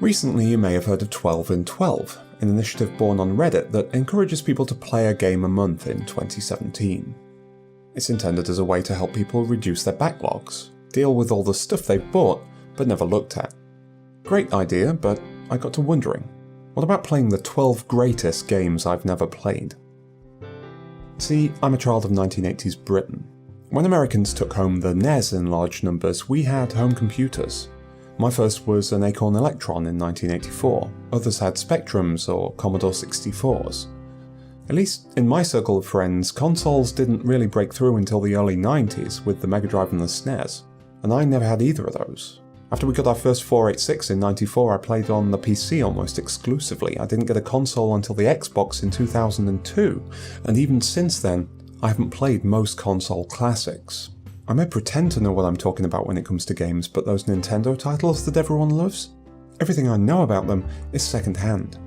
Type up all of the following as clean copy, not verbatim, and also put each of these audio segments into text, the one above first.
Recently you may have heard of 12 in 12, an initiative born on Reddit that encourages people to play a game a month in 2017. It's intended as a way to help people reduce their backlogs, deal with all the stuff they've bought but never looked at. Great idea, but I got to wondering, what about playing the 12 greatest games I've never played? See, I'm a child of 1980s Britain. When Americans took home the NES in large numbers, we had home computers. My first was an Acorn Electron in 1984, others had Spectrums or Commodore 64s. At least in my circle of friends, consoles didn't really break through until the early 90s with the Mega Drive and the SNES, and I never had either of those. After we got our first 486 in 94, I played on the PC almost exclusively. I didn't get a console until the Xbox in 2002, and even since then, I haven't played most console classics. I may pretend to know what I'm talking about when it comes to games, but those Nintendo titles that everyone loves? Everything I know about them is second-hand.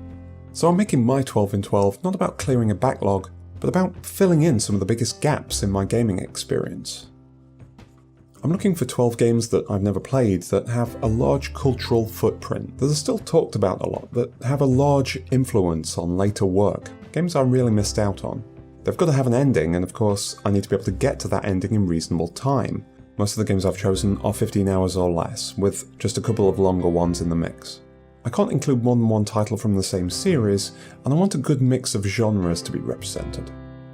So I'm making my 12 in 12 not about clearing a backlog, but about filling in some of the biggest gaps in my gaming experience. I'm looking for 12 games that I've never played that have a large cultural footprint, that are still talked about a lot, that have a large influence on later work, games I really missed out on. They've got to have an ending, and of course I need to be able to get to that ending in reasonable time. Most of the games I've chosen are 15 hours or less, with just a couple of longer ones in the mix. I can't include more than one title from the same series, and I want a good mix of genres to be represented.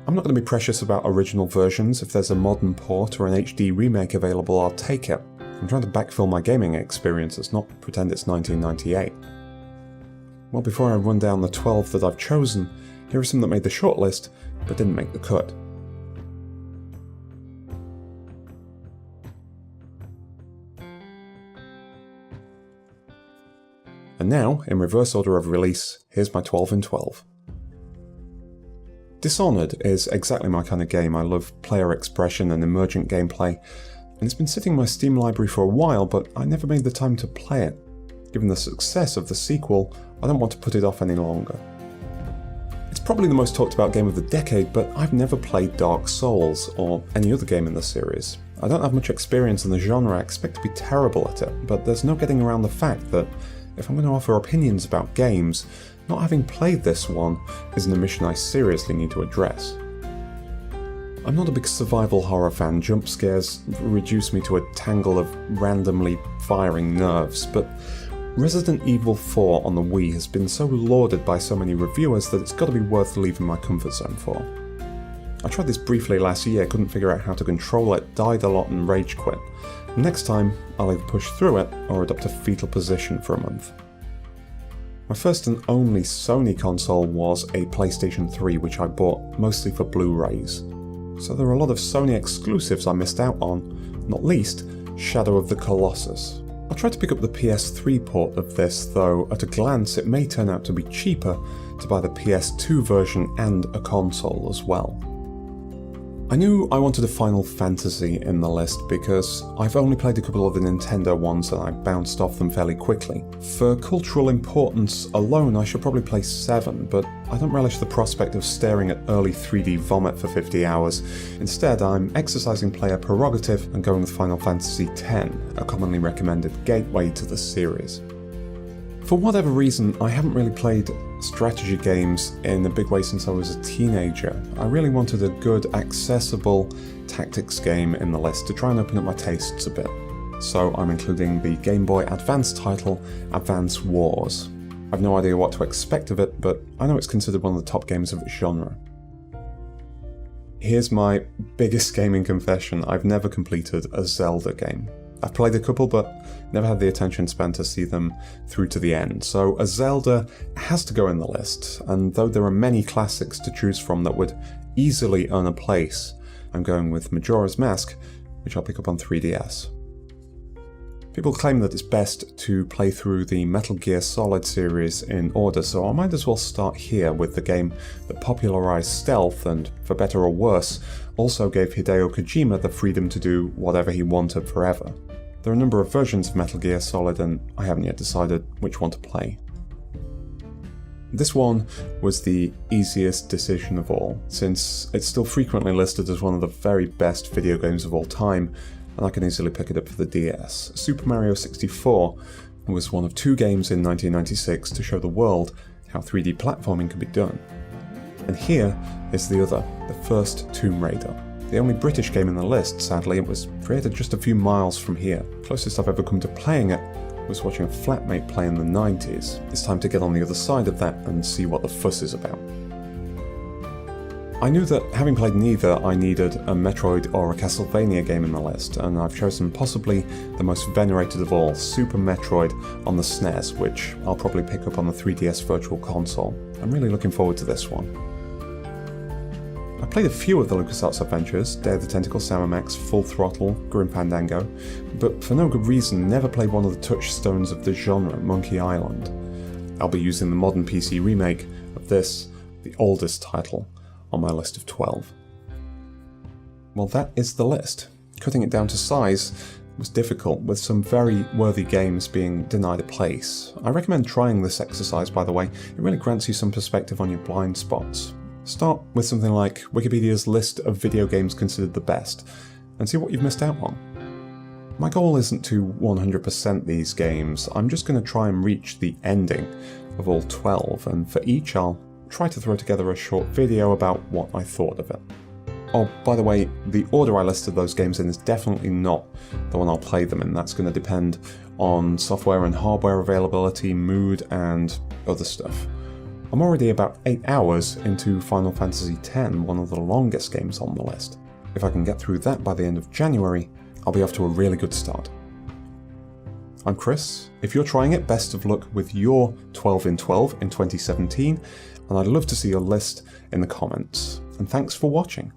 I'm not going to be precious about original versions. If there's a modern port or an HD remake available, I'll take it. I'm trying to backfill my gaming experience, let's not pretend it's 1998. Well, before I run down the 12 that I've chosen, here are some that made the shortlist, but didn't make the cut. And now, in reverse order of release, here's my 12 in 12. Dishonored is exactly my kind of game. I love player expression and emergent gameplay, and it's been sitting in my Steam library for a while, but I never made the time to play it. Given the success of the sequel, I don't want to put it off any longer. It's probably the most talked about game of the decade, but I've never played Dark Souls or any other game in the series. I don't have much experience in the genre, I expect to be terrible at it, but there's no getting around the fact that if I'm going to offer opinions about games, not having played this one is an omission I seriously need to address. I'm not a big survival horror fan, jump scares reduce me to a tangle of randomly firing nerves, but Resident Evil 4 on the Wii has been so lauded by so many reviewers that it's got to be worth leaving my comfort zone for. I tried this briefly last year, couldn't figure out how to control it, died a lot and rage quit. Next time, I'll either push through it or adopt a fetal position for a month. My first and only Sony console was a PlayStation 3, which I bought mostly for Blu-rays. So there are a lot of Sony exclusives I missed out on, not least Shadow of the Colossus. I'll try to pick up the PS3 port of this, though at a glance it may turn out to be cheaper to buy the PS2 version and a console as well. I knew I wanted a Final Fantasy in the list because I've only played a couple of the Nintendo ones and I bounced off them fairly quickly. For cultural importance alone I should probably play 7, but I don't relish the prospect of staring at early 3D vomit for 50 hours. Instead, I'm exercising player prerogative and going with Final Fantasy X, a commonly recommended gateway to the series. For whatever reason, I haven't really played strategy games in a big way since I was a teenager. I really wanted a good, accessible tactics game in the list to try and open up my tastes a bit. So I'm including the Game Boy Advance title, Advance Wars. I've no idea what to expect of it, but I know it's considered one of the top games of its genre. Here's my biggest gaming confession: I've never completed a Zelda game. I've played a couple, but never had the attention span to see them through to the end, so a Zelda has to go in the list, and though there are many classics to choose from that would easily earn a place, I'm going with Majora's Mask, which I'll pick up on 3DS. People claim that it's best to play through the Metal Gear Solid series in order, so I might as well start here with the game that popularised stealth and, for better or worse, also gave Hideo Kojima the freedom to do whatever he wanted forever. There are a number of versions of Metal Gear Solid and I haven't yet decided which one to play. This one was the easiest decision of all, since it's still frequently listed as one of the very best video games of all time, and I can easily pick it up for the DS. Super Mario 64 was one of 2 games in 1996 to show the world how 3D platforming could be done. And here is the other, the first Tomb Raider. The only British game in the list, sadly. It was created just a few miles from here. Closest I've ever come to playing it was watching a flatmate play in the 90s. It's time to get on the other side of that and see what the fuss is about. I knew that having played neither, I needed a Metroid or a Castlevania game in the list, and I've chosen possibly the most venerated of all, Super Metroid on the SNES, which I'll probably pick up on the 3DS Virtual Console. I'm really looking forward to this one. I played a few of the LucasArts adventures, Day of the Tentacle, Sam & Max, Full Throttle, Grim Fandango, but for no good reason never played one of the touchstones of the genre, Monkey Island. I'll be using the modern PC remake of this, the oldest title, on my list of 12. Well, that is the list. Cutting it down to size was difficult, with some very worthy games being denied a place. I recommend trying this exercise, by the way. It really grants you some perspective on your blind spots. Start with something like Wikipedia's list of video games considered the best, and see what you've missed out on. My goal isn't to 100% these games, I'm just going to try and reach the ending of all 12, and for each I'll try to throw together a short video about what I thought of it. Oh, by the way, the order I listed those games in is definitely not the one I'll play them in. That's going to depend on software and hardware availability, mood, and other stuff. I'm already about 8 hours into Final Fantasy X, one of the longest games on the list. If I can get through that by the end of January, I'll be off to a really good start. I'm Chris. If you're trying it, best of luck with your 12 in 12 in 2017, and I'd love to see your list in the comments. And thanks for watching.